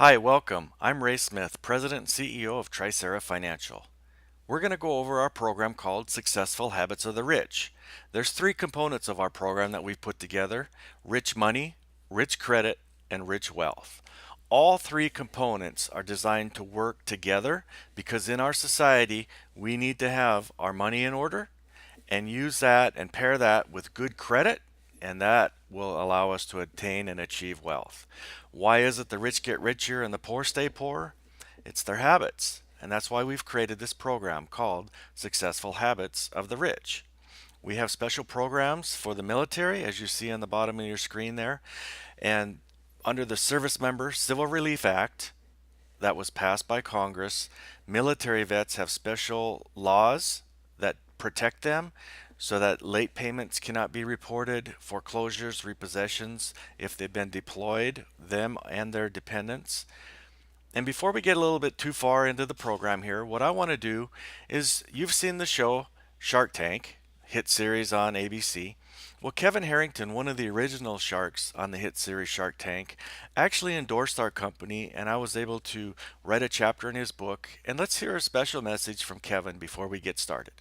Hi, welcome. I'm Ray Smith, President and CEO of SCRA Financial. We're going to go over our program called Successful Habits of the Rich. There's three components of our program that we've put together: rich money, rich credit, and rich wealth. All three components are designed to work together because in our society we need to have our money in order and use that and pair that with good credit, and that will allow us to attain and achieve wealth. Why is it the rich get richer and the poor stay poor? It's their habits. And that's why we've created this program called Successful Habits of the Rich. We have special programs for the military, as you see on the bottom of your screen there. And under the Service Member Civil Relief Act that was passed by Congress, military vets have special laws that protect them so that late payments cannot be reported, foreclosures, repossessions if they've been deployed, them and their dependents. And before we get a little bit too far into the program here, what I want to do is, you've seen the show Shark Tank, hit series on ABC. Well, Kevin Harrington, one of the original sharks on the hit series Shark Tank, actually endorsed our company, and I was able to write a chapter in his book. And let's hear a special message from Kevin before we get started.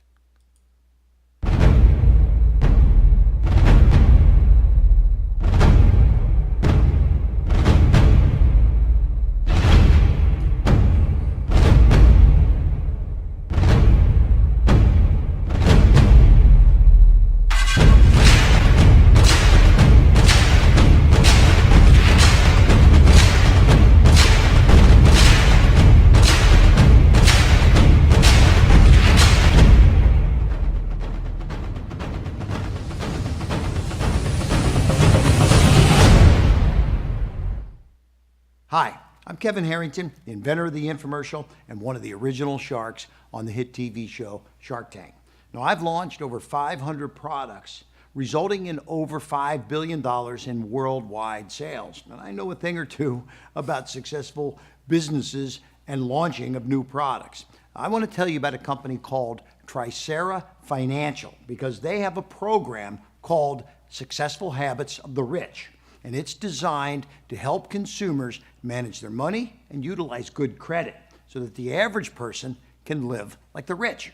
Hi, I'm Kevin Harrington, the inventor of the infomercial and one of the original sharks on the hit TV show Shark Tank. Now, I've launched over 500 products, resulting in over $5 billion in worldwide sales. And I know a thing or two about successful businesses and launching of new products. I want to tell you about a company called SCRA Financial because they have a program called Successful Habits of the Rich. And it's designed to help consumers manage their money and utilize good credit so that the average person can live like the rich.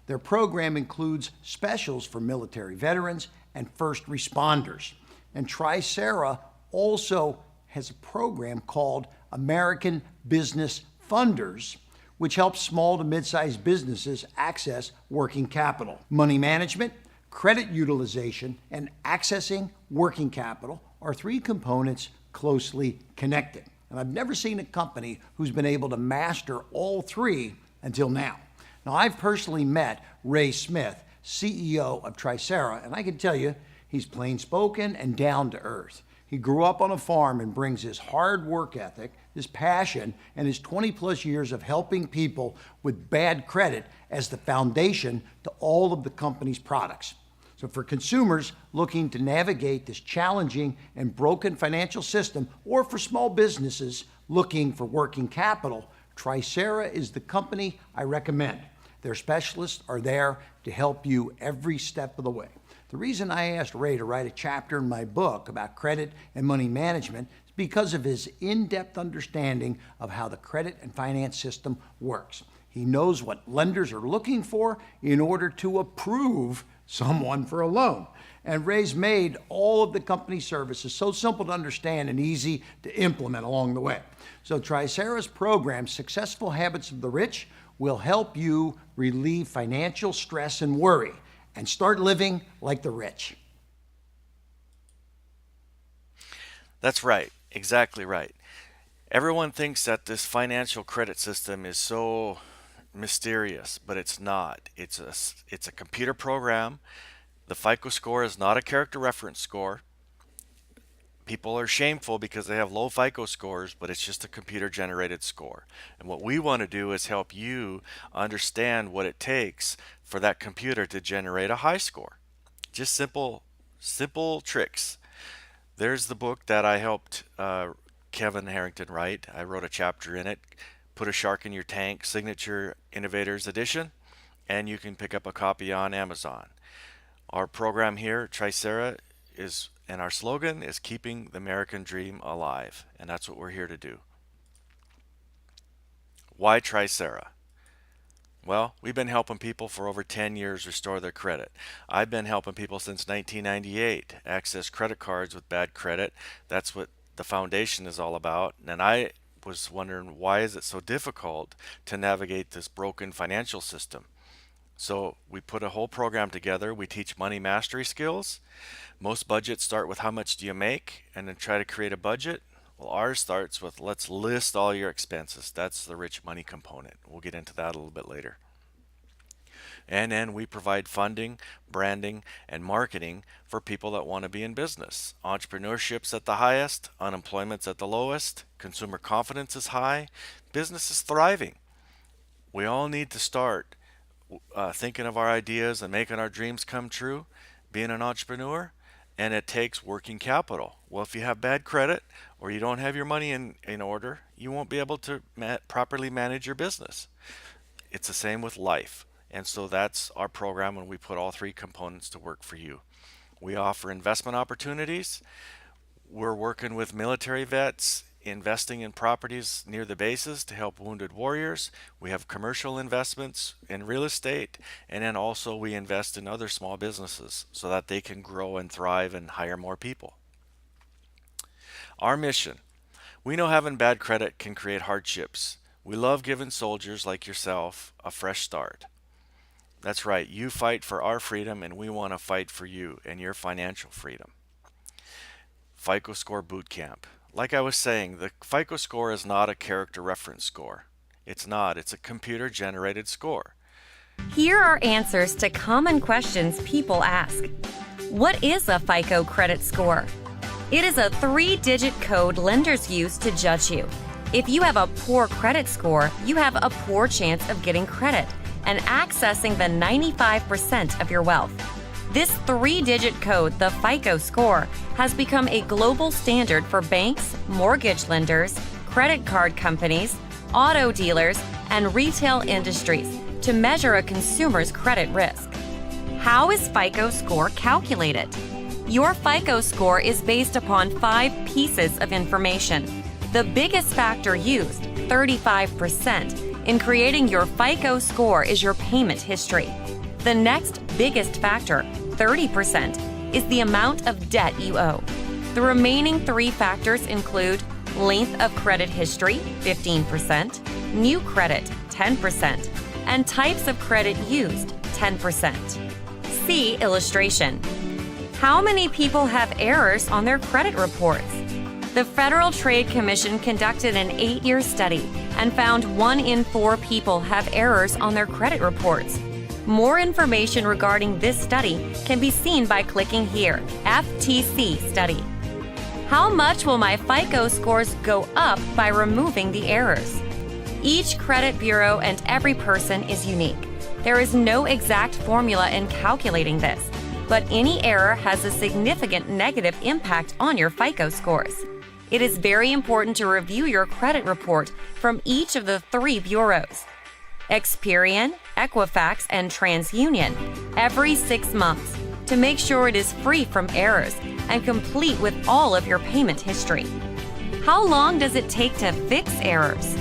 Their program includes specials for military veterans and first responders. And SCRA also has a program called American Business Funders, which helps small to mid-sized businesses access working capital. Money management, credit utilization, and accessing working capital are three components closely connected. And I've never seen a company who's been able to master all three until now. Now, I've personally met Ray Smith, CEO of SCRA, and I can tell you he's plain spoken and down to earth. He grew up on a farm and brings his hard work ethic, his passion, and his 20 plus years of helping people with bad credit as the foundation to all of the company's products. So for consumers looking to navigate this challenging and broken financial system, or for small businesses looking for working capital, SCRA is the company I recommend. Their specialists are there to help you every step of the way. The reason I asked Ray to write a chapter in my book about credit and money management is because of his in-depth understanding of how the credit and finance system works. He knows what lenders are looking for in order to approve someone for a loan. And Ray's made all of the company services so simple to understand and easy to implement along the way. So SCRA's program, Successful Habits of the Rich, will help you relieve financial stress and worry and start living like the rich. That's right, exactly right. Everyone thinks that this financial credit system is so mysterious, but it's not. It's a computer program. The FICO score is not a character reference score. People are shameful because they have low FICO scores, but it's just a computer generated score. And what we want to do is help you understand what it takes for that computer to generate a high score. Just simple tricks. There's the book that I helped Kevin Harrington write. I wrote a chapter in it, Put a Shark in Your Tank, Signature Innovators Edition, and you can pick up a copy on Amazon. Our program here, SCRA, and our slogan is keeping the American dream alive, and that's what we're here to do. Why Tricera? Well, we've been helping people for over 10 years restore their credit. I've been helping people since 1998 access credit cards with bad credit. That's what the foundation is all about. And I was wondering, why is it so difficult to navigate this broken financial system? So we put a whole program together. We teach money mastery skills. Most budgets start with how much do you make and then try to create a budget. Well, ours starts with let's list all your expenses. That's the rich money component. We'll get into that a little bit later. And then we provide funding, branding, and marketing for people that want to be in business. Entrepreneurship's at the highest, unemployment's at the lowest, consumer confidence is high, business is thriving. We all need to start thinking of our ideas and making our dreams come true, being an entrepreneur, and it takes working capital. Well, if you have bad credit or you don't have your money in order, you won't be able to properly manage your business. It's the same with life. And so that's our program when we put all three components to work for you. We offer investment opportunities. We're working with military vets, investing in properties near the bases to help wounded warriors. We have commercial investments in real estate, and then also we invest in other small businesses so that they can grow and thrive and hire more people. Our mission: we know having bad credit can create hardships. We love giving soldiers like yourself a fresh start. That's right, you fight for our freedom, and we want to fight for you and your financial freedom. FICO Score Boot Camp. Like I was saying, the FICO score is not a character reference score. It's not, it's a computer generated score. Here are answers to common questions people ask. What is a FICO credit score? It is a 3-digit code lenders use to judge you. If you have a poor credit score, you have a poor chance of getting credit and accessing the 95% of your wealth. This 3-digit code, the FICO score, has become a global standard for banks, mortgage lenders, credit card companies, auto dealers, and retail industries to measure a consumer's credit risk. How is FICO score calculated? Your FICO score is based upon 5 pieces of information. The biggest factor used, 35%, in creating your FICO score is your payment history. The next biggest factor, 30%, is the amount of debt you owe. The remaining 3 factors include length of credit history, 15%, new credit, 10%, and types of credit used, 10%. See illustration. How many people have errors on their credit reports? The Federal Trade Commission conducted an 8-year study and found 1 in 4 people have errors on their credit reports. More information regarding this study can be seen by clicking here, FTC study. How much will my FICO scores go up by removing the errors? Each credit bureau and every person is unique. There is no exact formula in calculating this, but any error has a significant negative impact on your FICO scores. It is very important to review your credit report from each of the 3 bureaus, Experian, Equifax, and TransUnion, every 6 months to make sure it is free from errors and complete with all of your payment history. How long does it take to fix errors?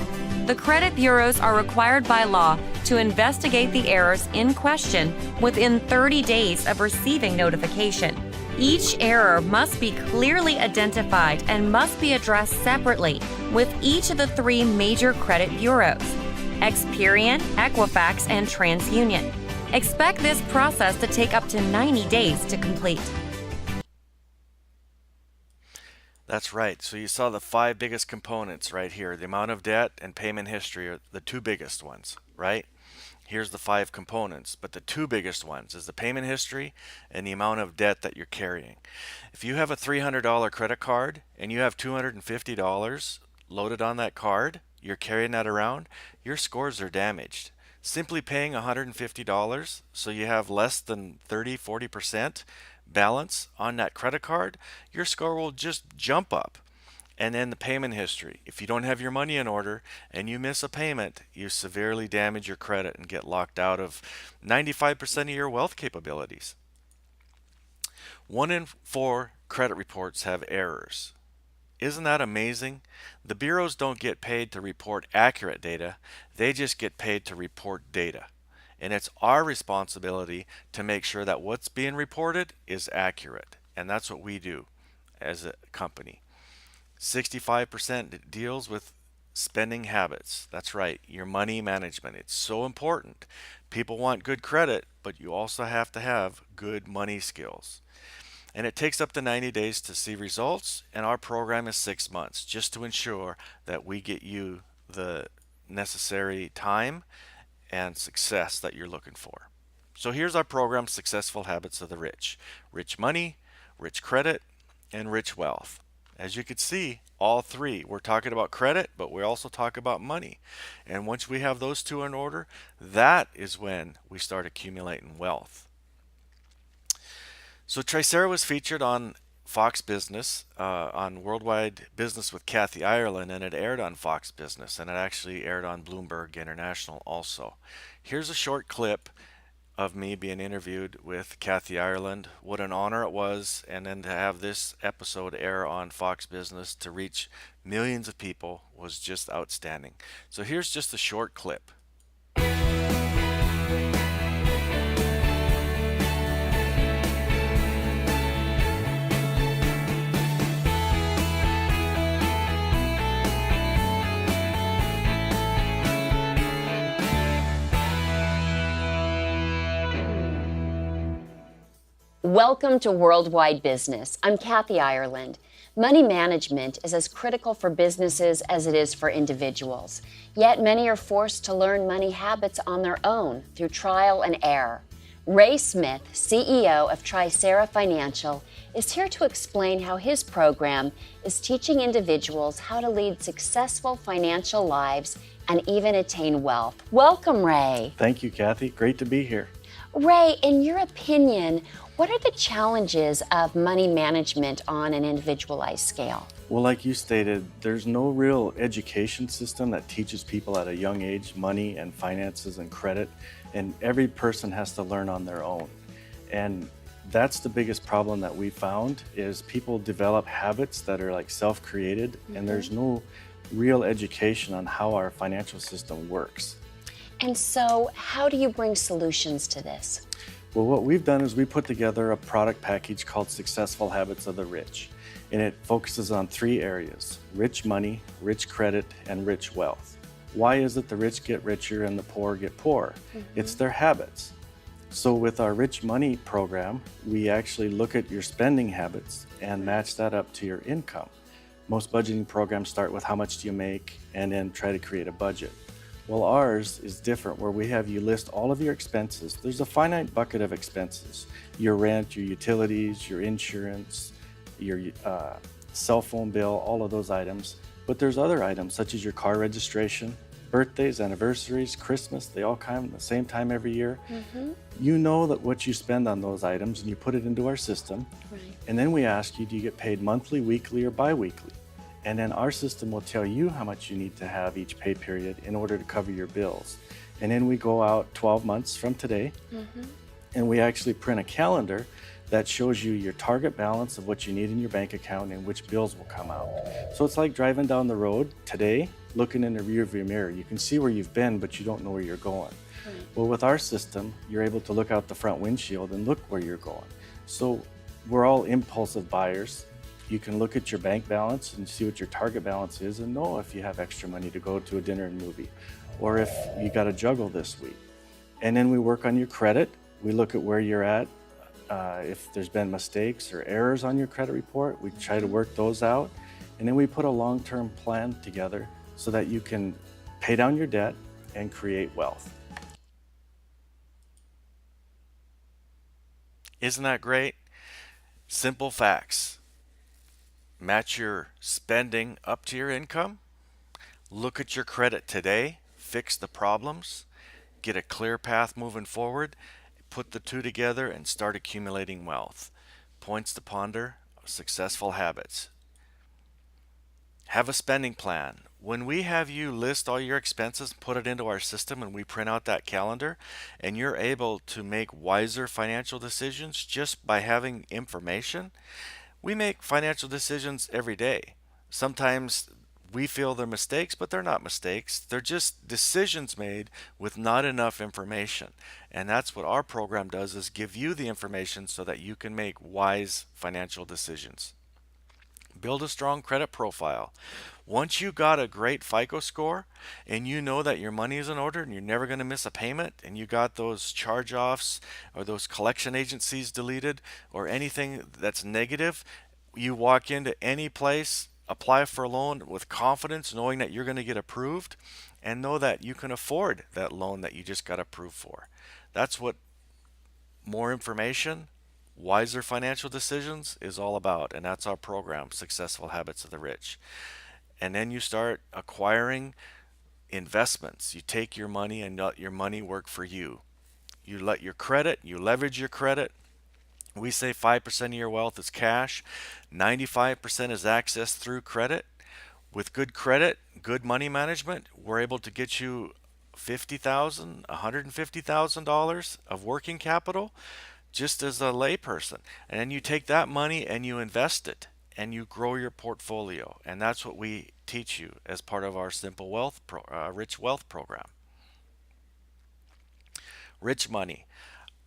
The credit bureaus are required by law to investigate the errors in question within 30 days of receiving notification. Each error must be clearly identified and must be addressed separately with each of the 3 major credit bureaus, Experian, Equifax, and TransUnion. Expect this process to take up to 90 days to complete. That's right. So you saw the 5 biggest components right here. The amount of debt and payment history are the 2 biggest ones, right? Here's the 5 components, but the 2 biggest ones is the payment history and the amount of debt that you're carrying. If you have a $300 credit card and you have $250 loaded on that card, you're carrying that around, your scores are damaged. Simply paying $150 so you have less than 30-40% balance on that credit card, your score will just jump up. And then the payment history. If you don't have your money in order and you miss a payment, you severely damage your credit and get locked out of 95% of your wealth capabilities. 1 in 4 credit reports have errors. Isn't that amazing? The bureaus don't get paid to report accurate data, they just get paid to report data. And it's our responsibility to make sure that what's being reported is accurate. And that's what we do as a company. 65% deals with spending habits. That's right, your money management. It's so important. People want good credit, but you also have to have good money skills. And it takes up to 90 days to see results, and our program is 6 months just to ensure that we get you the necessary time and success that you're looking for. So here's our program, Successful Habits of the Rich. Rich money, rich credit, and rich wealth. As you can see, all three. We're talking about credit, but we also talk about money. And once we have those two in order, that is when we start accumulating wealth. So Tricera was featured on Fox Business, on Worldwide Business with Kathy Ireland, and it aired on Fox Business, and it actually aired on Bloomberg International also. Here's a short clip of me being interviewed with Kathy Ireland. What an honor it was, and then to have this episode air on Fox Business to reach millions of people was just outstanding. So here's just a short clip. Welcome to Worldwide Business. I'm Kathy Ireland. Money management is as critical for businesses as it is for individuals. Yet many are forced to learn money habits on their own through trial and error. Ray Smith, CEO of Tricera Financial, is here to explain how his program is teaching individuals how to lead successful financial lives and even attain wealth. Welcome, Ray. Thank you, Kathy. Great to be here. Ray, in your opinion, what are the challenges of money management on an individualized scale? Well, like you stated, there's no real education system that teaches people at a young age money and finances and credit, and every person has to learn on their own. And that's the biggest problem that we found is people develop habits that are like self-created, and there's no real education on how our financial system works. And so, how do you bring solutions to this? Well, what we've done is we put together a product package called Successful Habits of the Rich, and it focuses on three areas: rich money, rich credit, and rich wealth. Why is it the rich get richer and the poor get poorer? It's their habits. So with our rich money program, we actually look at your spending habits and match that up to your income. Most budgeting programs start with how much do you make and then try to create a budget. Well, ours is different, where we have you list all of your expenses. There's a finite bucket of expenses: your rent, your utilities, your insurance, your cell phone bill, all of those items. But there's other items such as your car registration, birthdays, anniversaries, Christmas. They all come at the same time every year. You know that what you spend on those items, and you put it into our system. Right. And then we ask you, do you get paid monthly, weekly, or bi-weekly? And then our system will tell you how much you need to have each pay period in order to cover your bills. And then we go out 12 months from today, and we actually print a calendar that shows you your target balance of what you need in your bank account and which bills will come out. So it's like driving down the road today, looking in the rearview mirror. You can see where you've been, but you don't know where you're going. Well, with our system, you're able to look out the front windshield and look where you're going. So we're all impulsive buyers. You can look at your bank balance and see what your target balance is and know if you have extra money to go to a dinner and movie, or if you got to juggle this week. And then we work on your credit. We look at where you're at. If there's been mistakes or errors on your credit report, we try to work those out. And then we put a long-term plan together so that you can pay down your debt and create wealth. Isn't that great? Simple facts. Match your spending up to your income. Look at your credit today. Fix the problems. Get a clear path moving forward. Put the two together and start accumulating wealth. Points to ponder: successful habits. Have a spending plan. When we have you list all your expenses, put it into our system, and we print out that calendar, and you're able to make wiser financial decisions just by having information. We make financial decisions every day. Sometimes we feel they're mistakes, but they're not mistakes. They're just decisions made with not enough information. And that's what our program does, is give you the information so that you can make wise financial decisions. Build a strong credit profile. Once you got a great FICO score and you know that your money is in order and you're never going to miss a payment, and you got those charge offs or those collection agencies deleted or anything that's negative, you walk into any place, apply for a loan with confidence, knowing that you're going to get approved, and know that you can afford that loan that you just got approved for. That's what more information, wiser financial decisions is all about. And that's our program, Successful Habits of the Rich. And then you start acquiring investments. You take your money and let your money work for you. You let your credit, you leverage your credit. We say 5% of your wealth is cash, 95% is accessed through credit. With good credit, good money management, we're able to get you $50,000, $150,000 of working capital just as a layperson. And then you take that money and you invest it and you grow your portfolio. And that's what we teach you as part of our Rich Wealth program. Rich money.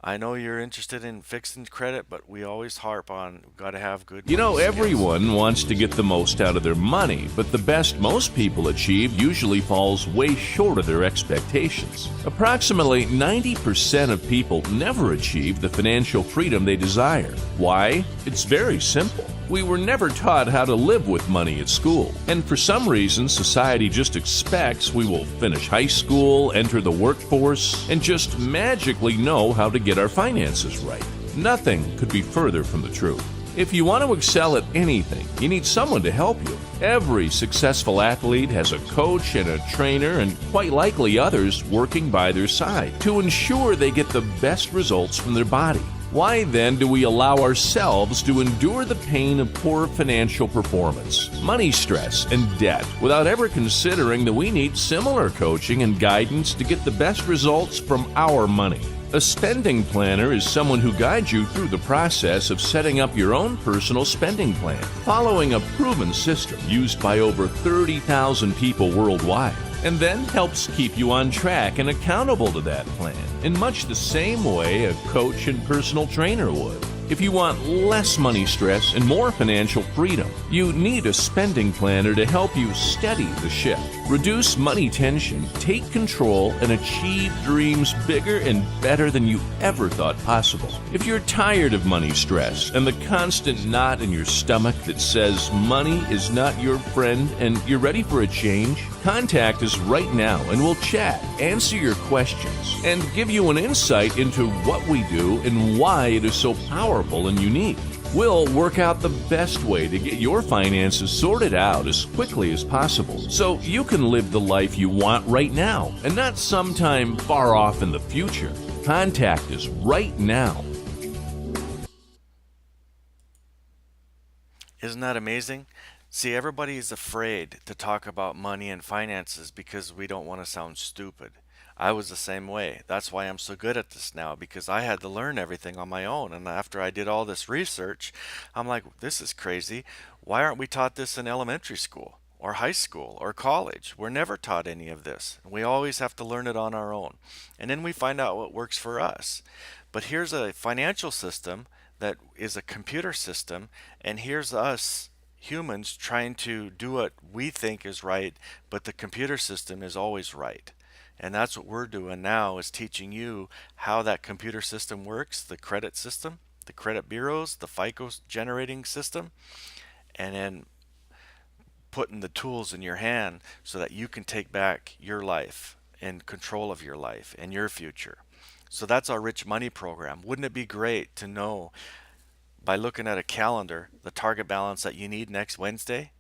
I know you're interested in fixing credit, but we always harp on got to have good You money know, skills. everyone wants to get the most out of their money, but the best most people achieve usually falls way short of their expectations. Approximately 90% of people never achieve the financial freedom they desire. Why? It's very simple. We were never taught how to live with money at school, and for some reason, society just expects we will finish high school, enter the workforce, and just magically know how to get our finances right. Nothing could be further from the truth. If you want to excel at anything, you need someone to help you. Every successful athlete has a coach and a trainer, and quite likely others working by their side to ensure they get the best results from their body. Why then do we allow ourselves to endure the pain of poor financial performance, money stress, and debt without ever considering that we need similar coaching and guidance to get the best results from our money? A spending planner is someone who guides you through the process of setting up your own personal spending plan, following a proven system used by over 30,000 people worldwide, and then helps keep you on track and accountable to that plan in much the same way a coach and personal trainer would. If you want less money stress and more financial freedom, you need a spending planner to help you steady the ship, reduce money tension, take control, and achieve dreams bigger and better than you ever thought possible. If you're tired of money stress and the constant knot in your stomach that says money is not your friend and you're ready for a change, contact us right now and we'll chat, answer your questions, and give you an insight into what we do and why it is so powerful and unique. We'll work out the best way to get your finances sorted out as quickly as possible so you can live the life you want right now and not sometime far off in the future. Contact us right now. Isn't that amazing? See, everybody is afraid to talk about money and finances because we don't want to sound stupid. I was the same way. That's why I'm so good at this now, because I had to learn everything on my own. And after I did all this research, I'm like, this is crazy. Why aren't we taught this in elementary school or high school or college? We're never taught any of this. We always have to learn it on our own. And then we find out what works for us. But here's a financial system that is a computer system, and here's us humans trying to do what we think is right, but the computer system is always right. And that's what we're doing now, is teaching you how that computer system works, the credit system, the credit bureaus, the FICO generating system, and then putting the tools in your hand so that you can take back your life and control of your life and your future. So that's our Rich Money program. Wouldn't it be great to know by looking at a calendar the target balance that you need next Wednesday?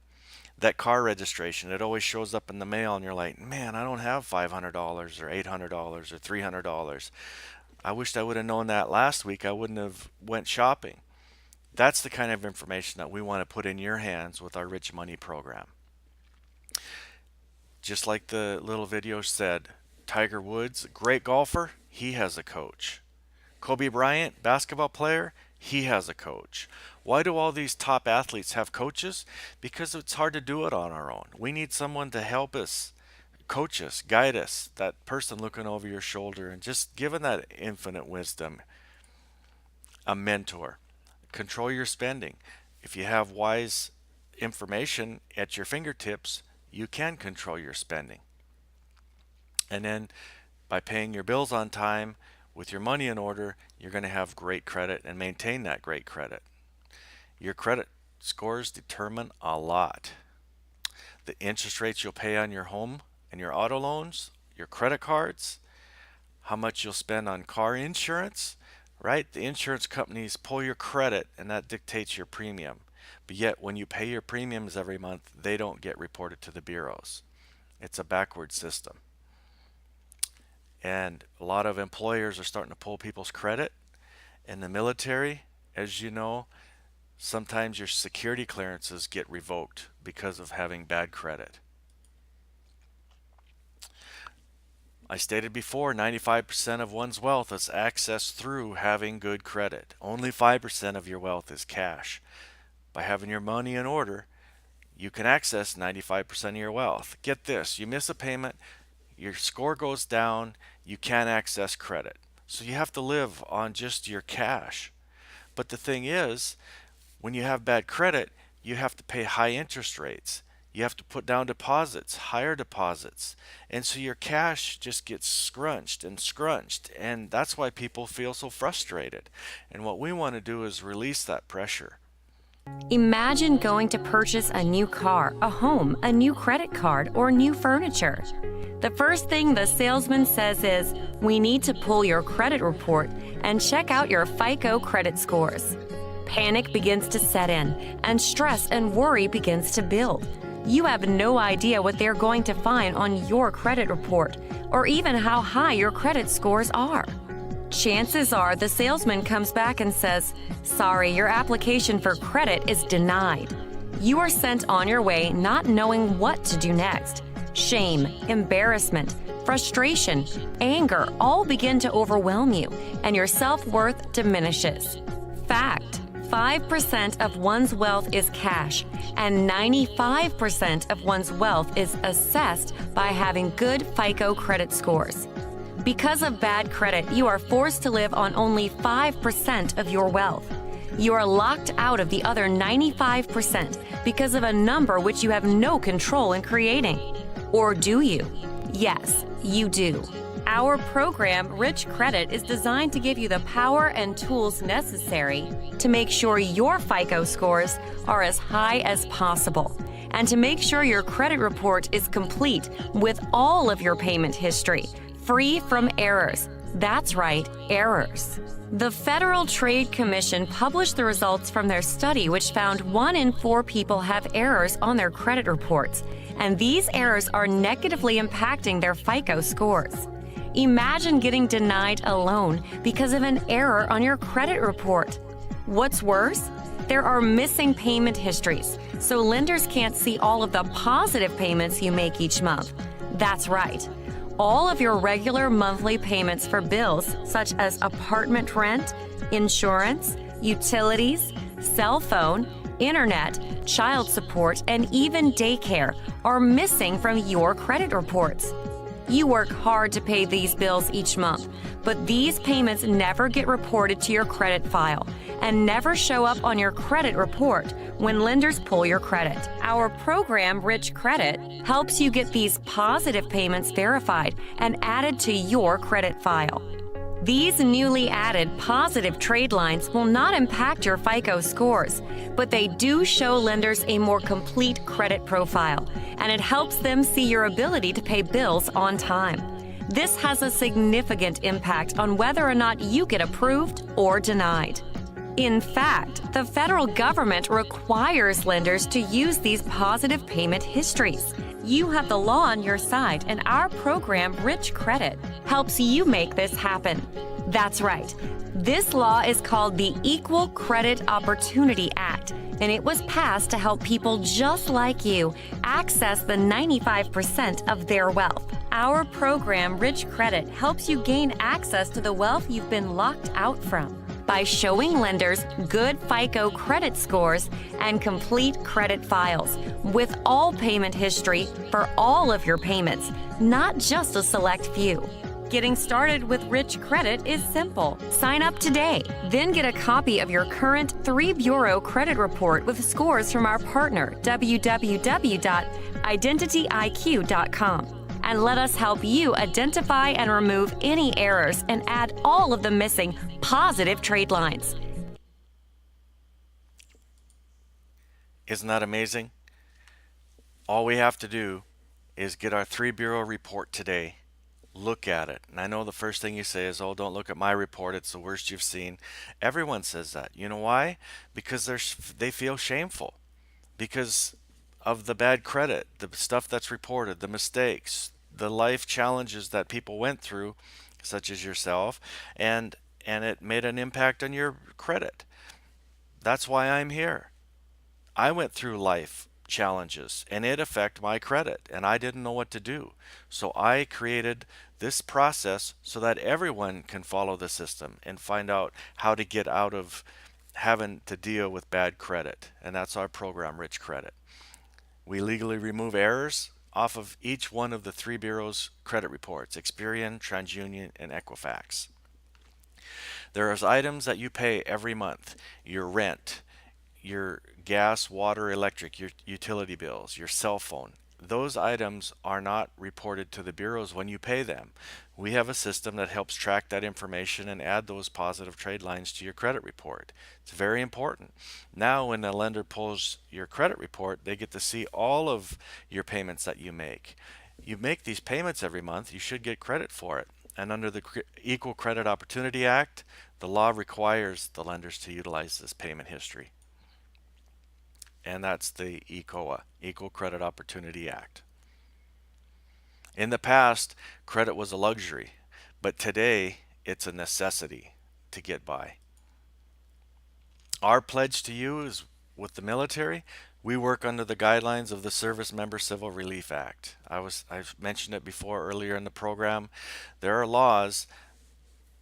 That car registration, it always shows up in the mail and you're like, man, I don't have $500 or $800 or $300. I wished I would have known that last week. I wouldn't have went shopping. That's the kind of information that we want to put in your hands with our Rich Money program. Just like the little video said, Tiger Woods, great golfer, he has a coach. Kobe Bryant, basketball player, He has a coach. Why do all these top athletes have coaches? Because it's hard to do it on our own. We need someone to help us, coach us, guide us, that person looking over your shoulder and just giving that infinite wisdom. A mentor. Control your spending. If you have wise information at your fingertips, you can control your spending. And then by paying your bills on time, with your money in order, you're going to have great credit and maintain that great credit. Your credit scores determine a lot. The interest rates you'll pay on your home and your auto loans, your credit cards, how much you'll spend on car insurance, right? The insurance companies pull your credit and that dictates your premium. But yet when you pay your premiums every month, they don't get reported to the bureaus. It's a backward system. And a lot of employers are starting to pull people's credit. In the military, as you know, sometimes your security clearances get revoked because of having bad credit. I stated before, 95% of one's wealth is accessed through having good credit. Only 5% of your wealth is cash. By having your money in order, you can access 95% of your wealth. Get this, you miss a payment, your score goes down, you can't access credit. So you have to live on just your cash. But the thing is, when you have bad credit, you have to pay high interest rates. You have to put down deposits, higher deposits. And so your cash just gets scrunched, and that's why people feel so frustrated. And what we want to do is release that pressure. Imagine going to purchase a new car, a home, a new credit card, or new furniture. The first thing the salesman says is, "We need to pull your credit report and check out your FICO credit scores." Panic begins to set in, and stress and worry begins to build. You have no idea what they're going to find on your credit report, or even how high your credit scores are. Chances are the salesman comes back and says, "Sorry, your application for credit is denied." You are sent on your way not knowing what to do next. Shame, embarrassment, frustration, anger all begin to overwhelm you, and your self-worth diminishes. Fact: 5% of one's wealth is cash, and 95% of one's wealth is assessed by having good FICO credit scores. Because of bad credit, you are forced to live on only 5% of your wealth. You are locked out of the other 95% because of a number which you have no control in creating. Or do you? Yes, you do. Our program, Rich Credit, is designed to give you the power and tools necessary to make sure your FICO scores are as high as possible, and to make sure your credit report is complete with all of your payment history, free from errors. That's right, errors. The Federal Trade Commission published the results from their study, which found 1 in 4 people have errors on their credit reports, and these errors are negatively impacting their FICO scores. Imagine getting denied a loan because of an error on your credit report. What's worse? There are missing payment histories, so lenders can't see all of the positive payments you make each month. That's right. All of your regular monthly payments for bills such as apartment rent, insurance, utilities, cell phone, internet, child support, and even daycare are missing from your credit reports. You work hard to pay these bills each month, but these payments never get reported to your credit file and never show up on your credit report when lenders pull your credit. Our program, Rich Credit, helps you get these positive payments verified and added to your credit file. These newly added positive trade lines will not impact your FICO scores, but they do show lenders a more complete credit profile, and it helps them see your ability to pay bills on time. This has a significant impact on whether or not you get approved or denied. In fact, the federal government requires lenders to use these positive payment histories. You have the law on your side, and our program, Rich Credit, helps you make this happen. That's right. This law is called the Equal Credit Opportunity Act, and it was passed to help people just like you access the 95% of their wealth. Our program, Rich Credit, helps you gain access to the wealth you've been locked out from. by showing lenders good FICO credit scores and complete credit files with all payment history for all of your payments, not just a select few. Getting started with Rich Credit is simple. Sign up today, then get a copy of your current 3-bureau credit report with scores from our partner, www.identityiq.com, and let us help you identify and remove any errors and add all of the missing positive trade lines. Isn't that amazing? All we have to do is get our 3-bureau report today. Look at it. And I know the first thing you say is, oh, don't look at my report. It's the worst you've seen. Everyone says that. You know why? Because they feel shameful because of the bad credit, the stuff that's reported, the mistakes, the life challenges that people went through, such as yourself, and it made an impact on your credit. That's why I'm here. I went through life challenges and it affected my credit and I didn't know what to do. So I created this process so that everyone can follow the system and find out how to get out of having to deal with bad credit. And that's our program, Rich Credit. We legally remove errors off of each one of the 3 bureaus' credit reports: Experian, TransUnion, and Equifax. There are items that you pay every month: your rent, your gas, water, electric, your utility bills, your cell phone. Those items are not reported to the bureaus when you pay them. We have a system that helps track that information and add those positive trade lines to your credit report. It's very important. Now when a lender pulls your credit report, they get to see all of your payments that you make. You make these payments every month, you should get credit for it. And under the Equal Credit Opportunity Act, the law requires the lenders to utilize this payment history. And that's the ECOA, Equal Credit Opportunity Act. In the past, credit was a luxury, but today it's a necessity to get by. Our pledge to you is, with the military, we work under the guidelines of the Service Member Civil Relief Act. I've mentioned it before earlier in the program. There are laws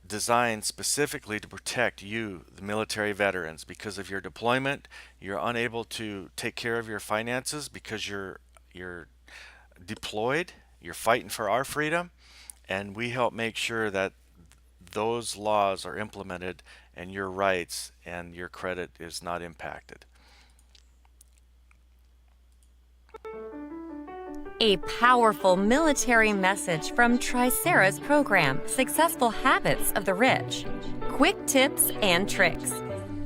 designed specifically to protect you, the military veterans. Because of your deployment, you're unable to take care of your finances because you're deployed, you're fighting for our freedom, and we help make sure that those laws are implemented and your rights and your credit is not impacted. A powerful military message from TriSara's program, Successful Habits of the Rich. Quick tips and tricks.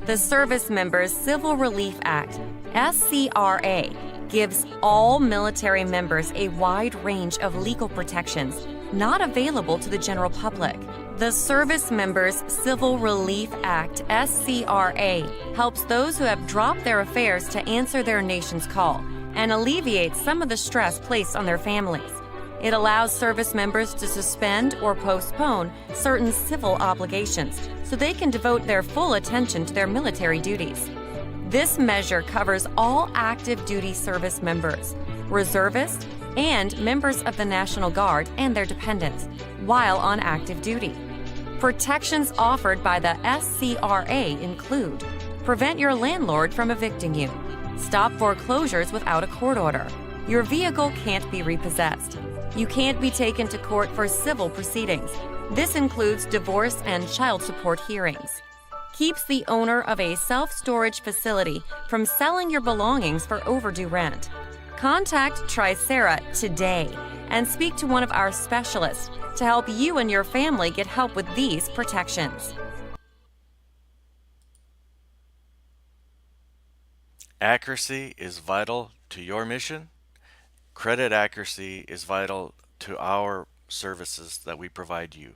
The Service Members Civil Relief Act, SCRA, gives all military members a wide range of legal protections not available to the general public. The Service Members Civil Relief Act, SCRA, helps those who have dropped their affairs to answer their nation's call and alleviates some of the stress placed on their families. It allows service members to suspend or postpone certain civil obligations so they can devote their full attention to their military duties. This measure covers all active duty service members, reservists, and members of the National Guard and their dependents while on active duty. Protections offered by the SCRA include: prevent your landlord from evicting you, stop foreclosures without a court order, your vehicle can't be repossessed, you can't be taken to court for civil proceedings. This includes divorce and child support hearings. Keeps the owner of a self-storage facility from selling your belongings for overdue rent. Contact TriSara today and speak to one of our specialists to help you and your family get help with these protections. Accuracy is vital to your mission. Credit accuracy is vital to our services that we provide you.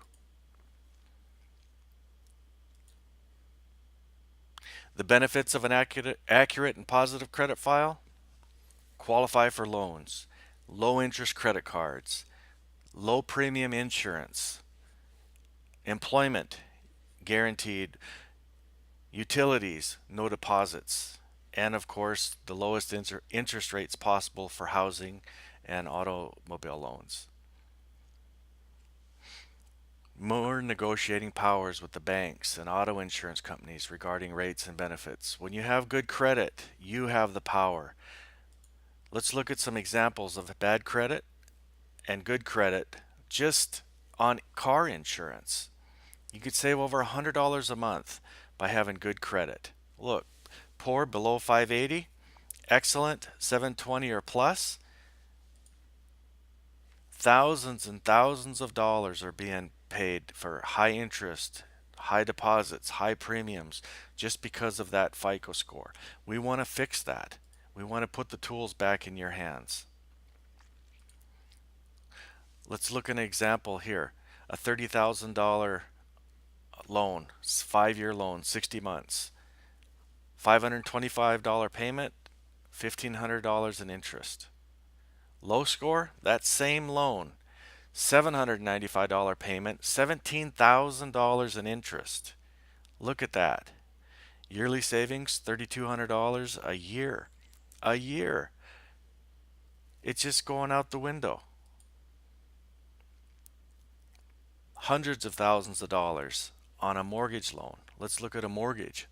The benefits of an accurate and positive credit file: qualify for loans, low interest credit cards, low premium insurance, employment guaranteed, utilities, no deposits, and of course the lowest interest rates possible for housing and automobile loans. more negotiating powers with the banks and auto insurance companies regarding rates and benefits. When you have good credit, you have the power. Let's look at some examples of bad credit and good credit just on car insurance. You could save over $100 a month by having good credit. Look, poor below 580, excellent 720 or plus. Thousands and thousands of dollars are being paid for high interest, high deposits, high premiums just because of that FICO score. We want to fix that. We want to put the tools back in your hands. Let's look at an example here. A $30,000 loan, 5-year loan, 60 months. $525 payment, $1,500 in interest. Low score, that same loan, $795 payment, $17,000 in interest. Look at that. Yearly savings, $3,200 a year. A year. It's just going out the window. Hundreds of thousands of dollars on a mortgage loan. Let's look at a mortgage.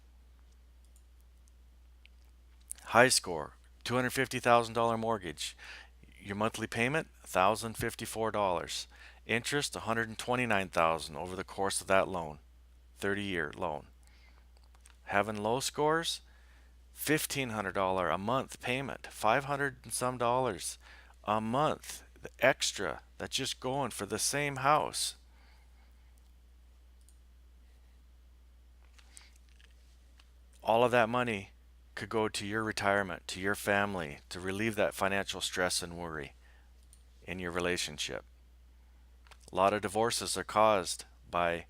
High score, $250,000 mortgage. Your monthly payment, $1,054. Interest, $129,000 over the course of that loan, 30-year loan. Having low scores, $1,500 a month payment, $500 and some dollars a month, the extra that's just going for the same house. All of that money could go to your retirement, to your family, to relieve that financial stress and worry in your relationship. A lot of divorces are caused by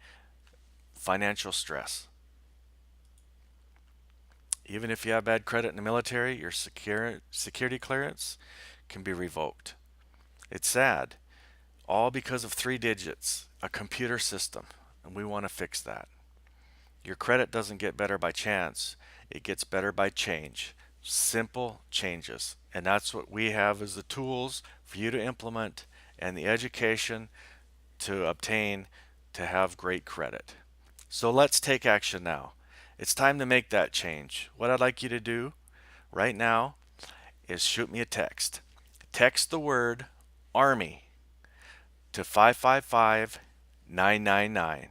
financial stress. Even if you have bad credit in the military, your security clearance can be revoked. It's sad, all because of 3 digits, a computer system, and we want to fix that. Your credit doesn't get better by chance. It gets better by change. Simple changes. And that's what we have as the tools for you to implement and the education to obtain to have great credit. So let's take action now. It's time to make that change. What I'd like you to do right now is shoot me a text. Text the word ARMY to 555-999.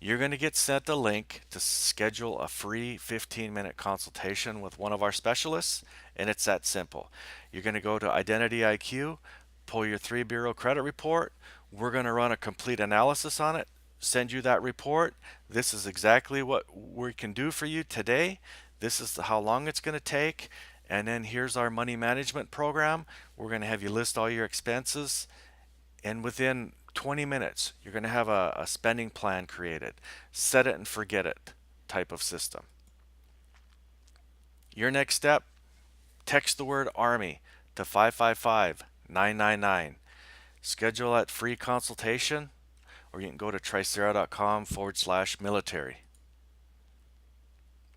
You're going to get sent a link to schedule a free 15-minute consultation with one of our specialists, and it's that simple. You're going to go to Identity IQ, pull your 3-bureau credit report. We're going to run a complete analysis on it, send you that report. This is exactly what we can do for you today. This is how long it's going to take. And then here's our money management program. We're going to have you list all your expenses, and within 20 minutes, you're going to have a spending plan created. Set it and forget it type of system. Your next step, text the word ARMY to 555-999. Schedule that free consultation, or you can go to tricera.com/military.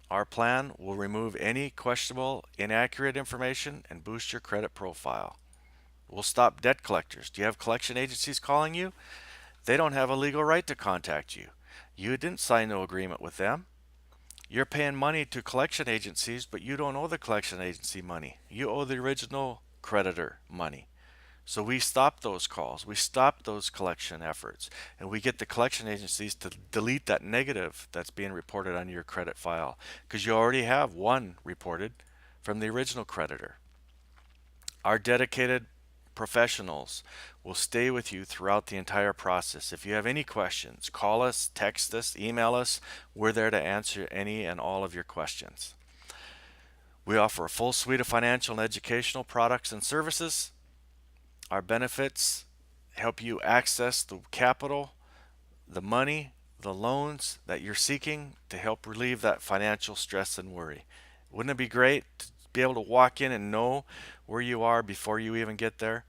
Our plan will remove any questionable, inaccurate information and boost your credit profile. We'll stop debt collectors. Do you have collection agencies calling you? They don't have a legal right to contact you. You didn't sign no agreement with them. You're paying money to collection agencies, but you don't owe the collection agency money. You owe the original creditor money. So we stop those calls. We stop those collection efforts. And we get the collection agencies to delete that negative that's being reported on your credit file, because you already have one reported from the original creditor. Our dedicated professionals will stay with you throughout the entire process. If you have any questions, call us, text us, email us. We're there to answer any and all of your questions. We offer a full suite of financial and educational products and services. Our benefits help you access the capital, the money, the loans that you're seeking to help relieve that financial stress and worry. Wouldn't it be great to be able to walk in and know where you are before you even get there?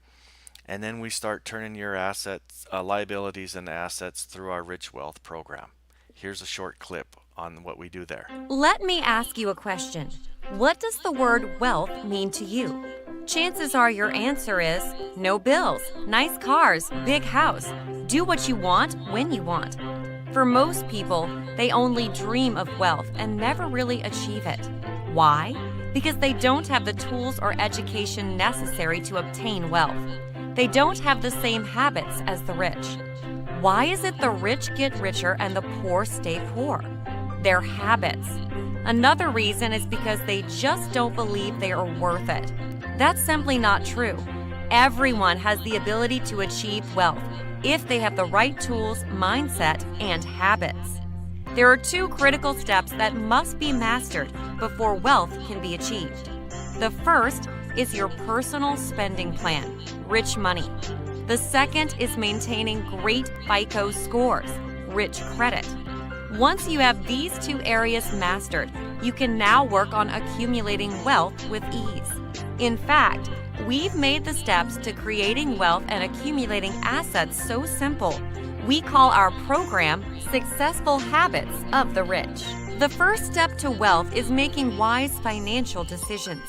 And then we start turning your assets, liabilities into assets through our Rich Wealth program. Here's a short clip on what we do there. Let me ask you a question. What does the word wealth mean to you? chances are your answer is no bills, nice cars, big house. Do what you want when you want. For most people, they only dream of wealth and never really achieve it. Why? Because they don't have the tools or education necessary to obtain wealth. They don't have the same habits as the rich. Why is it the rich get richer and the poor stay poor? Their habits. Another reason is because they just don't believe they are worth it. That's simply not true. Everyone has the ability to achieve wealth if they have the right tools, mindset, and habits. There are two critical steps that must be mastered before wealth can be achieved. The first is your personal spending plan, rich money. The second is maintaining great FICO scores, rich credit. Once you have these two areas mastered, you can now work on accumulating wealth with ease. In fact, we've made the steps to creating wealth and accumulating assets so simple. We call our program Successful Habits of the Rich. The first step to wealth is making wise financial decisions.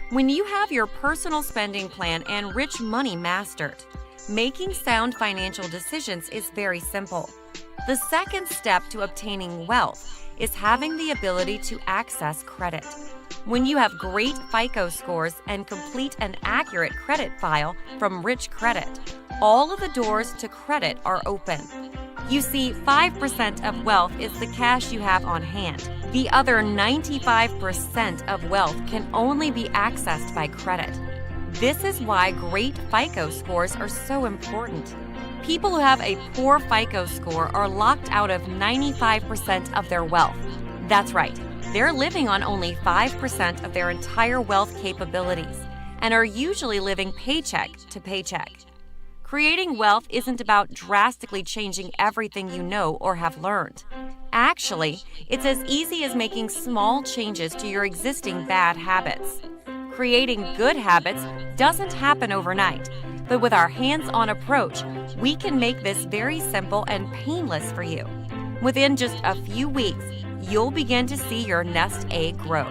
When you have your personal spending plan and rich money mastered, making sound financial decisions is very simple. The second step to obtaining wealth is having the ability to access credit. When you have great FICO scores and complete an accurate credit file from Rich Credit, all of the doors to credit are open. You see, 5% of wealth is the cash you have on hand. The other 95% of wealth can only be accessed by credit. This is why great FICO scores are so important. People who have a poor FICO score are locked out of 95% of their wealth. That's right, they're living on only 5% of their entire wealth capabilities and are usually living paycheck to paycheck. Creating wealth isn't about drastically changing everything you know or have learned. Actually, it's as easy as making small changes to your existing bad habits. Creating good habits doesn't happen overnight, but with our hands-on approach, we can make this very simple and painless for you. Within just a few weeks, you'll begin to see your nest egg grow.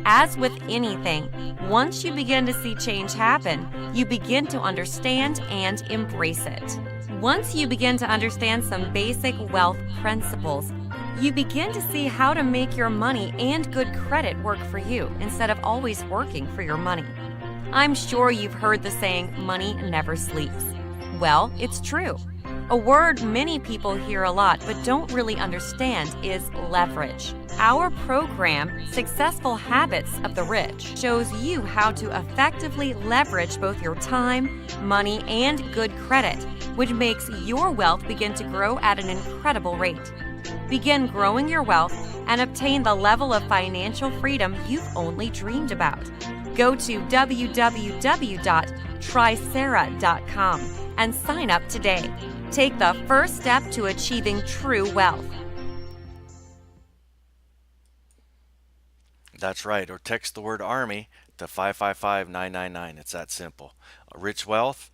As with anything, once you begin to see change happen, you begin to understand and embrace it. Once you begin to understand some basic wealth principles, you begin to see how to make your money and good credit work for you instead of always working for your money. I'm sure you've heard the saying, money never sleeps. Well, it's true. A word many people hear a lot but don't really understand is leverage. Our program, Successful Habits of the Rich, shows you how to effectively leverage both your time, money, and good credit, which makes your wealth begin to grow at an incredible rate. Begin growing your wealth and obtain the level of financial freedom you've only dreamed about. Go to www.tricera.com and sign up today. Take the first step to achieving true wealth. That's right, or text the word ARMY to 555-999. It's that simple. Rich wealth,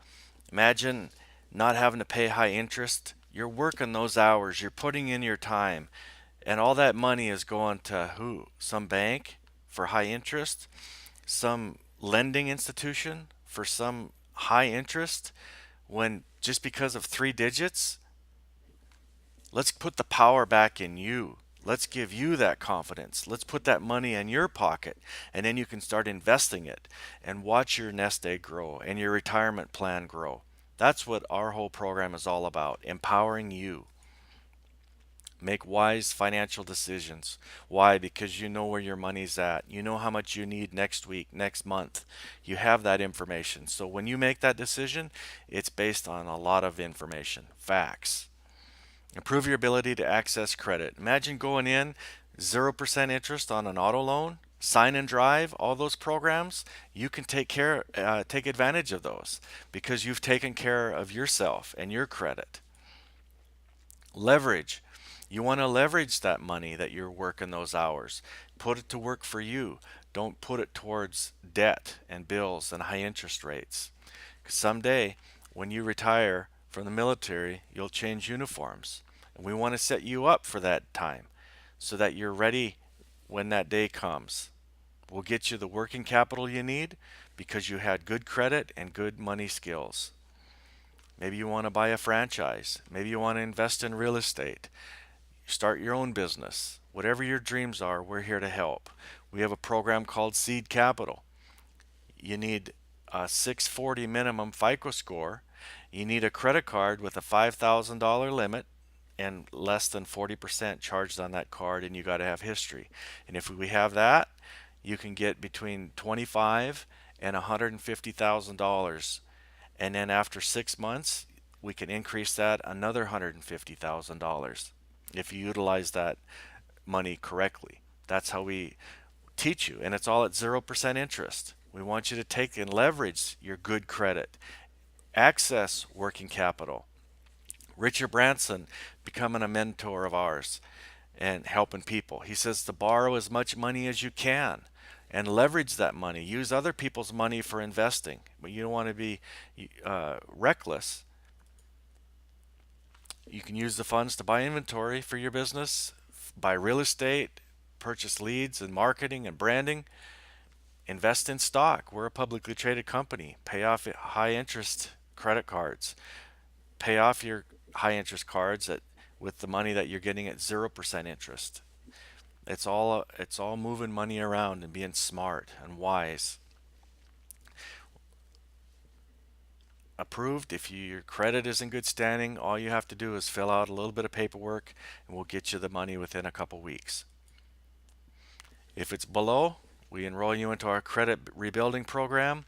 imagine not having to pay high interest. You're working those hours, you're putting in your time, and all that money is going to who? Some bank for high interest? Some lending institution for some high interest? When just because of 3 digits? Let's put the power back in you. Let's give you that confidence. Let's put that money in your pocket, and then you can start investing it and watch your nest egg grow and your retirement plan grow. That's what our whole program is all about, empowering you. Make wise financial decisions. Why? Because you know where your money's at. You know how much you need next week, next month. You have that information. So when you make that decision, it's based on a lot of information, facts. Improve your ability to access credit. Imagine going in 0% interest on an auto loan, sign and drive, all those programs. You can take advantage of those because you've taken care of yourself and your credit. Leverage. You want to leverage that money that you're working those hours. Put it to work for you. Don't put it towards debt and bills and high interest rates. 'Cause someday when you retire from the military, you'll change uniforms. And we want to set you up for that time so that you're ready when that day comes. We'll get you the working capital you need because you had good credit and good money skills. Maybe you want to buy a franchise. Maybe you want to invest in real estate. Start your own business. Whatever your dreams are, we're here to help. We have a program called Seed Capital. You need a 640 minimum FICO score. You need a credit card with a $5,000 limit and less than 40% charged on that card, and you got to have history. And if we have that, you can get between $25,000 and $150,000. And then after 6 months, we can increase that another $150,000 if you utilize that money correctly. That's how we teach you, and it's all at 0% interest. We want you to take and leverage your good credit, access working capital. Richard Branson becoming a mentor of ours and helping people. He says to borrow as much money as you can and leverage that money. Use other people's money for investing, but you don't want to be reckless. You can use the funds to buy inventory for your business, buy real estate, purchase leads and marketing and branding, invest in stock. We're a publicly traded company. Pay off high interest credit cards. Pay off your high interest cards with the money that you're getting at 0% interest. It's all moving money around and being smart and wise. Approved. If your credit is in good standing, all you have to do is fill out a little bit of paperwork and we'll get you the money within a couple weeks. If it's below, we enroll you into our credit rebuilding program,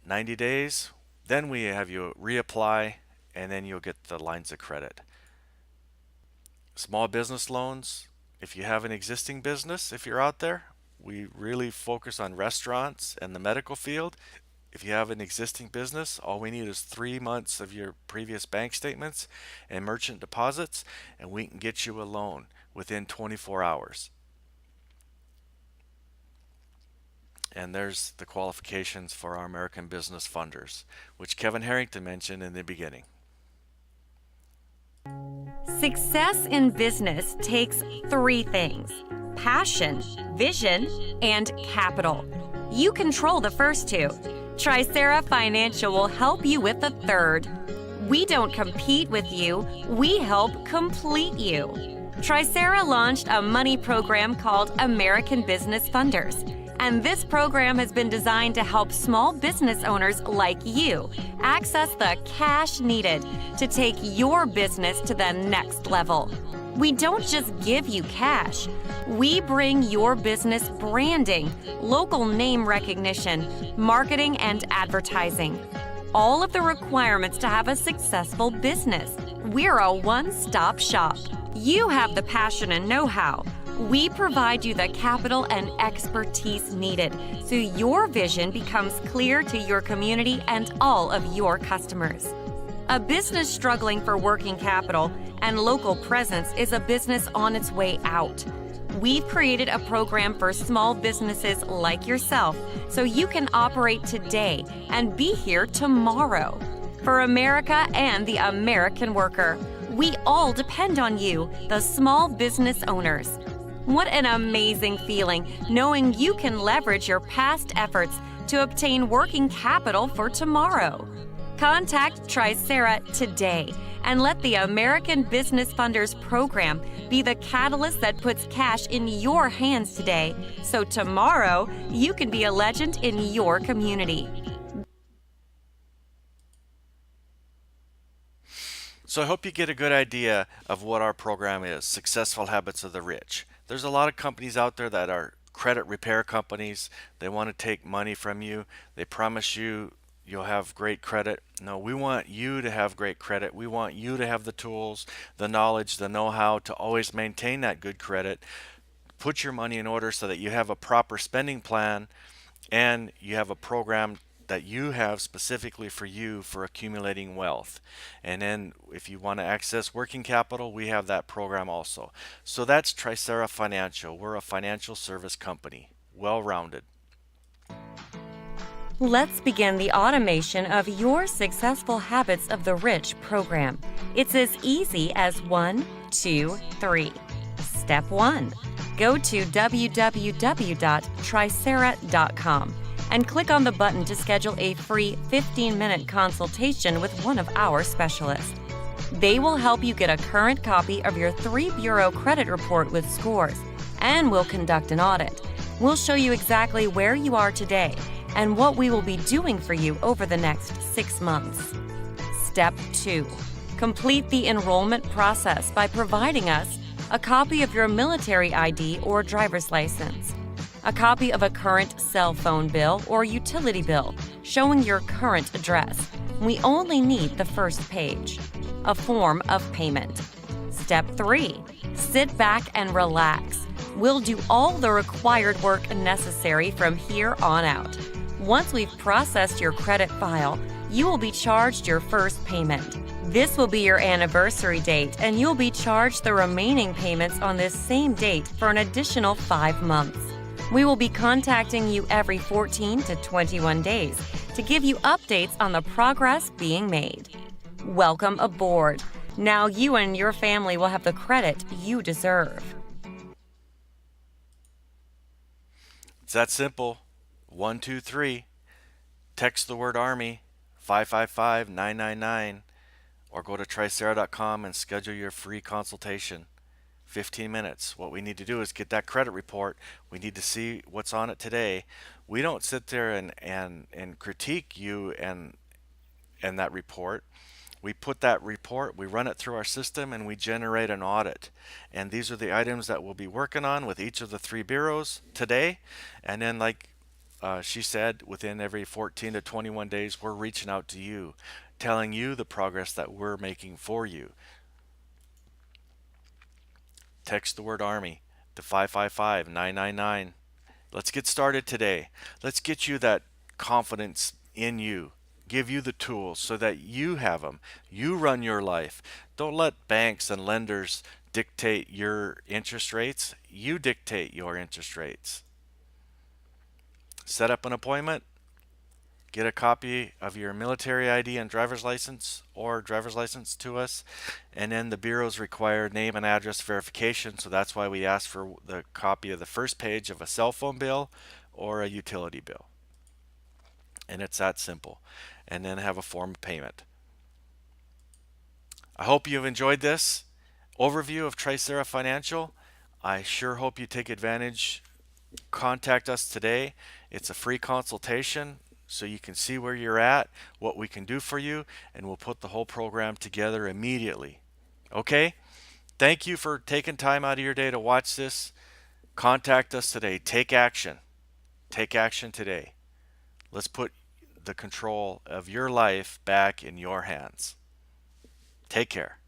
90 days, then we have you reapply, and then you'll get the lines of credit. Small business loans, if you have an existing business, if you're out there, we really focus on restaurants and the medical field. If you have an existing business, all we need is 3 months of your previous bank statements and merchant deposits, and we can get you a loan within 24 hours. And there's the qualifications for our American Business Funders, which Kevin Harrington mentioned in the beginning. Success in business takes 3 things: passion, vision, and capital. You control the first 2. SCRA Financial will help you with the third. We don't compete with you, we help complete you. SCRA launched a money program called American Business Funders. And this program has been designed to help small business owners like you access the cash needed to take your business to the next level. We don't just give you cash. We bring your business branding, local name recognition, marketing, and advertising. All of the requirements to have a successful business. We're a one-stop shop. You have the passion and know-how. We provide you the capital and expertise needed so your vision becomes clear to your community and all of your customers. A business struggling for working capital and local presence is a business on its way out. We've created a program for small businesses like yourself so you can operate today and be here tomorrow. For America and the American worker, we all depend on you, the small business owners. What an amazing feeling knowing you can leverage your past efforts to obtain working capital for tomorrow. Contact SCRA today and let the American Business Funders program be the catalyst that puts cash in your hands today so tomorrow you can be a legend in your community. So I hope you get a good idea of what our program is, Successful Habits of the Rich. There's a lot of companies out there that are credit repair companies. They want to take money from you. They promise you you'll have great credit. No, we want you to have great credit. We want you to have the tools, the knowledge, the know-how to always maintain that good credit. Put your money in order so that you have a proper spending plan and you have a program that you have specifically for you for accumulating wealth. And then if you want to access working capital, we have that program also. So that's SCRA Financial. We're a financial service company, well-rounded. Let's begin the automation of your Successful Habits of the Rich program. It's as easy as 1, 2, 3. Step 1. Go to www.tricera.com and click on the button to schedule a free 15-minute consultation with one of our specialists. They will help you get a current copy of your 3-bureau credit report with scores, and will conduct an audit. We'll show you exactly where you are today and what we will be doing for you over the next 6 months. Step 2. Complete the enrollment process by providing us a copy of your military ID or driver's license, a copy of a current cell phone bill or utility bill showing your current address. We only need the first page. A form of payment. Step 3. Sit back and relax. We'll do all the required work necessary from here on out. Once we've processed your credit file, you will be charged your first payment. This will be your anniversary date, and you'll be charged the remaining payments on this same date for an additional 5 months. We will be contacting you every 14 to 21 days to give you updates on the progress being made. Welcome aboard. Now you and your family will have the credit you deserve. It's that simple. 123. Text the word Army 555-999 or go to tricera.com and schedule your free consultation. 15 minutes. What we need to do is get that credit report. We need to see what's on it today. We don't sit there and critique you and that report. We put that report, we run it through our system, and we generate an audit. And these are the items that we'll be working on with each of the 3 bureaus today. And then, like she said, within every 14 to 21 days, we're reaching out to you, telling you the progress that we're making for you. Text the word Army to 555-999. Let's get started today. Let's get you that confidence in you. Give you the tools so that you have them. You run your life. Don't let banks and lenders dictate your interest rates. You dictate your interest rates. Set up an appointment. Get a copy of your military ID and driver's license or driver's license to us. And then the bureaus require name and address verification. So that's why we ask for the copy of the first page of a cell phone bill or a utility bill. And it's that simple. And then have a form of payment. I hope you've enjoyed this overview of Tricera Financial. I sure hope you take advantage. Contact us today. It's a free consultation so you can see where you're at, what we can do for you, and we'll put the whole program together immediately. Okay? Thank you for taking time out of your day to watch this. Contact us today. Take action. Take action today. Let's put the control of your life back in your hands. Take care.